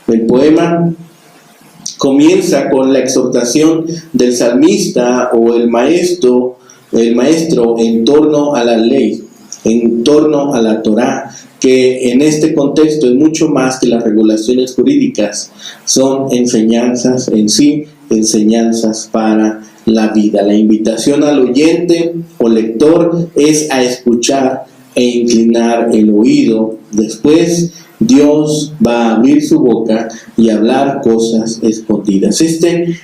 El poema comienza con la exhortación del salmista o el maestro en torno a la ley, en torno a la Torá, que en este contexto es mucho más que las regulaciones jurídicas, son enseñanzas en sí, enseñanzas para la vida. La invitación al oyente o lector es a escuchar e inclinar el oído. Después Dios va a abrir su boca y hablar cosas escondidas.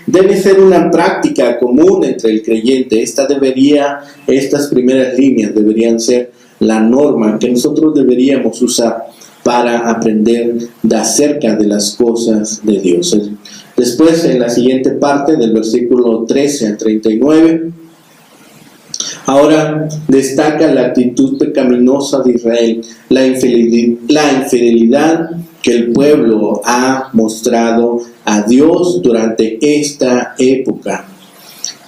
Debe ser una práctica común entre el creyente. Estas primeras líneas deberían ser la norma que nosotros deberíamos usar para aprender acerca de las cosas de Dios. Después, en la siguiente parte, del versículo 13 al 39, ahora destaca la actitud pecaminosa de Israel, la infidelidad que el pueblo ha mostrado a Dios durante esta época.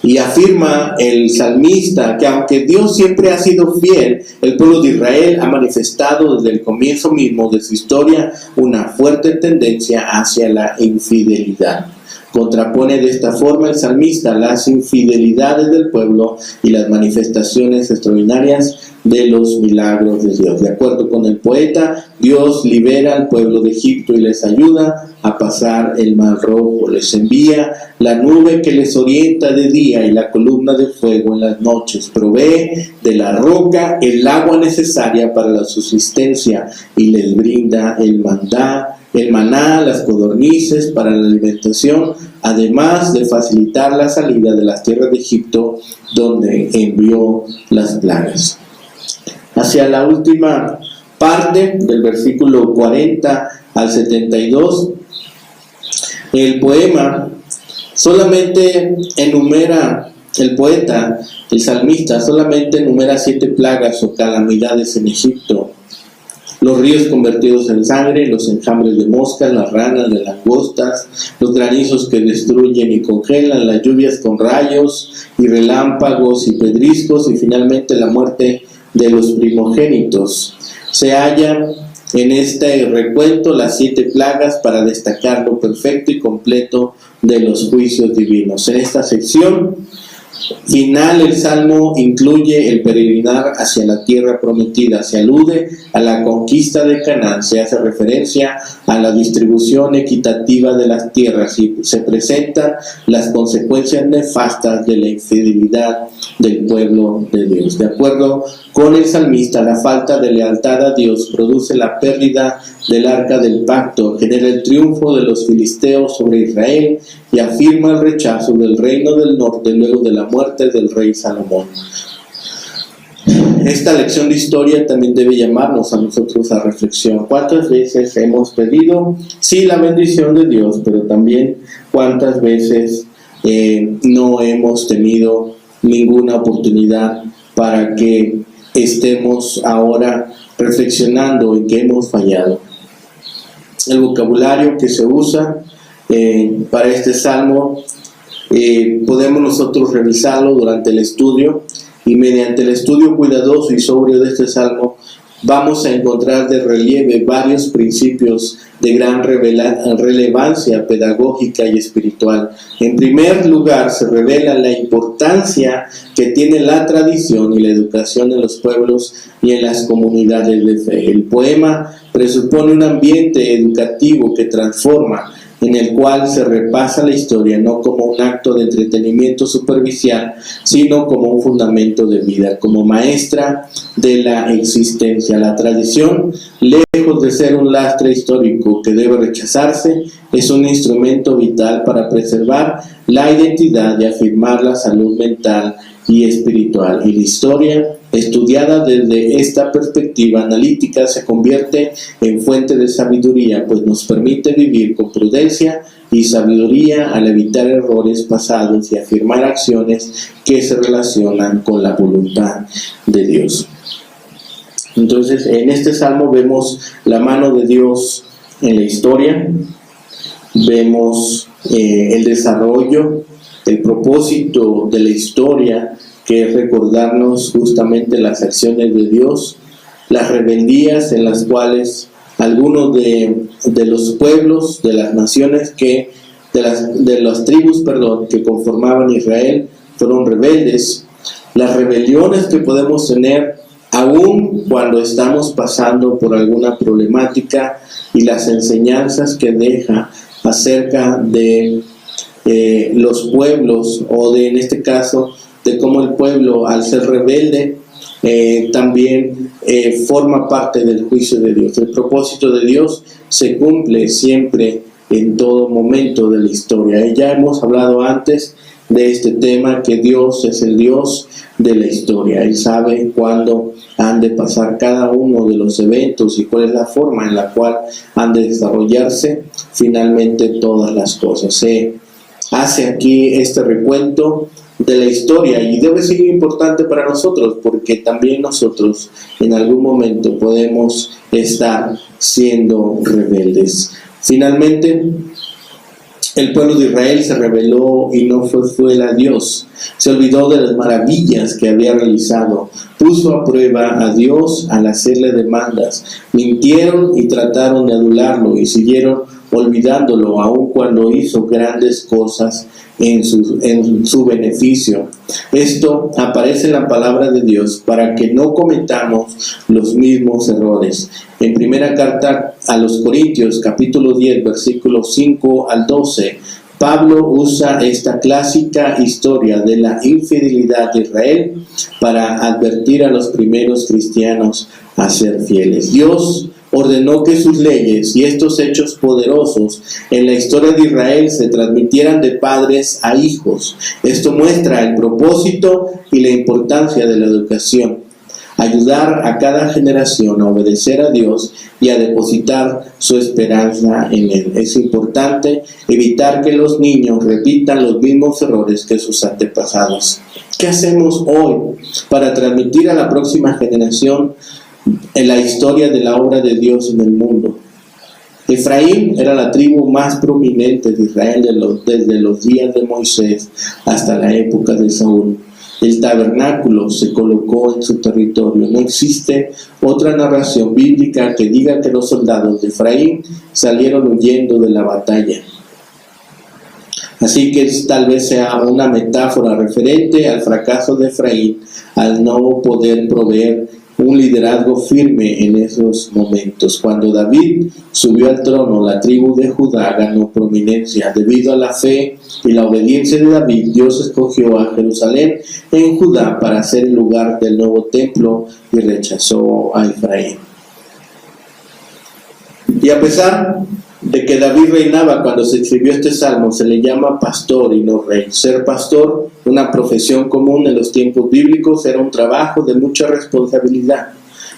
Y afirma el salmista que aunque Dios siempre ha sido fiel, el pueblo de Israel ha manifestado desde el comienzo mismo de su historia una fuerte tendencia hacia la infidelidad. Contrapone de esta forma el salmista las infidelidades del pueblo y las manifestaciones extraordinarias de los milagros de Dios. De acuerdo con el poeta, Dios libera al pueblo de Egipto y les ayuda a pasar el Mar Rojo. Les envía la nube que les orienta de día y la columna de fuego en las noches. Provee de la roca el agua necesaria para la subsistencia y les brinda el maná, las codornices para la alimentación, además de facilitar la salida de las tierras de Egipto, donde envió las plagas. Hacia la última parte, del versículo 40 al 72, el poema solamente enumera, el salmista solamente enumera 7 plagas o calamidades en Egipto: los ríos convertidos en sangre, los enjambres de moscas, las ranas, de langostas, los granizos que destruyen y congelan, las lluvias con rayos y relámpagos y pedriscos, y finalmente la muerte de los primogénitos. Se halla en este recuento las 7 plagas para destacar lo perfecto y completo de los juicios divinos. En esta sección final, el Salmo incluye el peregrinar hacia la tierra prometida. Se alude a la conquista de Canaán, se hace referencia a la distribución equitativa de las tierras y se presentan las consecuencias nefastas de la infidelidad del pueblo de Dios. De acuerdo con el salmista, la falta de lealtad a Dios produce la pérdida del arca del pacto, genera el triunfo de los filisteos sobre Israel y afirma el rechazo del reino del norte luego de la muerte del rey Salomón. Esta lección de historia también debe llamarnos a nosotros a reflexión. ¿Cuántas veces hemos pedido, sí, la bendición de Dios, pero también cuántas veces no hemos tenido ninguna oportunidad para que estemos ahora reflexionando en que hemos fallado? El vocabulario que se usa para este salmo podemos nosotros revisarlo durante el estudio, y mediante el estudio cuidadoso y sobrio de este salmo vamos a encontrar de relieve varios principios de gran relevancia pedagógica y espiritual. En primer lugar, se revela la importancia que tiene la tradición y la educación en los pueblos y en las comunidades de fe. El poema presupone un ambiente educativo que transforma, en el cual se repasa la historia no como un acto de entretenimiento superficial, sino como un fundamento de vida, como maestra de la existencia. La tradición, lejos de ser un lastre histórico que debe rechazarse, es un instrumento vital para preservar la identidad y afirmar la salud mental y espiritual. Y la historia, estudiada desde esta perspectiva analítica, se convierte en fuente de sabiduría, pues nos permite vivir con prudencia y sabiduría al evitar errores pasados y afirmar acciones que se relacionan con la voluntad de Dios. Entonces, en este salmo vemos la mano de Dios en la historia, vemos el desarrollo, el propósito de la historia, que es recordarnos justamente las acciones de Dios, las rebeldías en las cuales Algunos de los pueblos, de las naciones de las tribus, que conformaban Israel, fueron rebeldes. Las rebeliones que podemos tener aún cuando estamos pasando por alguna problemática, y las enseñanzas que deja acerca de los pueblos, o en este caso de cómo el pueblo, al ser rebelde, también forma parte del juicio de Dios. El propósito de Dios se cumple siempre en todo momento de la historia. Ya hemos hablado antes de este tema, que Dios es el Dios de la historia. Él sabe cuándo han de pasar cada uno de los eventos y cuál es la forma en la cual han de desarrollarse finalmente todas las cosas. Se hace aquí este recuento de la historia, y debe ser importante para nosotros, porque también nosotros en algún momento podemos estar siendo rebeldes. Finalmente, el pueblo de Israel se rebeló y no fue fiel a Dios. Se olvidó de las maravillas que había realizado. Puso a prueba a Dios al hacerle demandas. Mintieron y trataron de adularlo, y siguieron olvidándolo aun cuando hizo grandes cosas en su beneficio. Esto aparece en la palabra de Dios para que no cometamos los mismos errores. En primera carta a los Corintios, capítulo 10, versículos 5 al 12, Pablo usa esta clásica historia de la infidelidad de Israel para advertir a los primeros cristianos a ser fieles. Dios ordenó que sus leyes y estos hechos poderosos en la historia de Israel se transmitieran de padres a hijos. Esto muestra el propósito y la importancia de la educación. Ayudar a cada generación a obedecer a Dios y a depositar su esperanza en Él. Es importante evitar que los niños repitan los mismos errores que sus antepasados. ¿Qué hacemos hoy para transmitir a la próxima generación en la historia de la obra de Dios en el mundo? Efraín era la tribu más prominente de Israel desde los días de Moisés hasta la época de Saúl. El tabernáculo se colocó en su territorio. No existe otra narración bíblica que diga que los soldados de Efraín salieron huyendo de la batalla. Así que tal vez sea una metáfora referente al fracaso de Efraín al no poder proveer un liderazgo firme en esos momentos. Cuando David subió al trono, la tribu de Judá ganó prominencia. Debido a la fe y la obediencia de David, Dios escogió a Jerusalén en Judá para ser el lugar del nuevo templo, y rechazó a Efraín. Y a pesar de que David reinaba cuando se escribió este salmo, se le llama pastor y no rey. Ser pastor, una profesión común en los tiempos bíblicos, era un trabajo de mucha responsabilidad.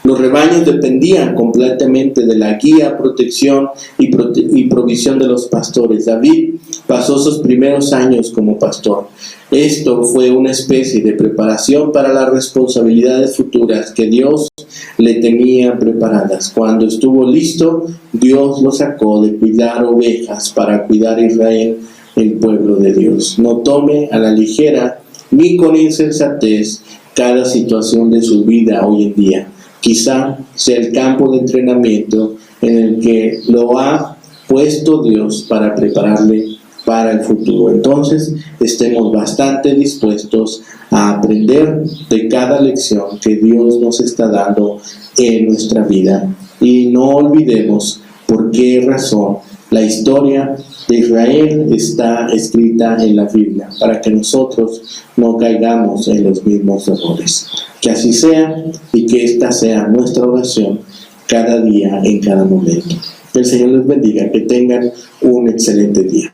Los rebaños dependían completamente de la guía, protección y provisión de los pastores. David pasó sus primeros años como pastor. Esto fue una especie de preparación para las responsabilidades futuras que Dios le tenía preparadas. Cuando estuvo listo, Dios lo sacó de cuidar ovejas para cuidar a Israel, el pueblo de Dios. No tome a la ligera ni con insensatez cada situación de su vida hoy en día. Quizá sea el campo de entrenamiento en el que lo ha puesto Dios para prepararle para el futuro. Entonces, estemos bastante dispuestos a aprender de cada lección que Dios nos está dando en nuestra vida. Y no olvidemos por qué razón la historia de Israel está escrita en la Biblia, para que nosotros no caigamos en los mismos errores. Que así sea, y que esta sea nuestra oración cada día, en cada momento. Que el Señor les bendiga, que tengan un excelente día.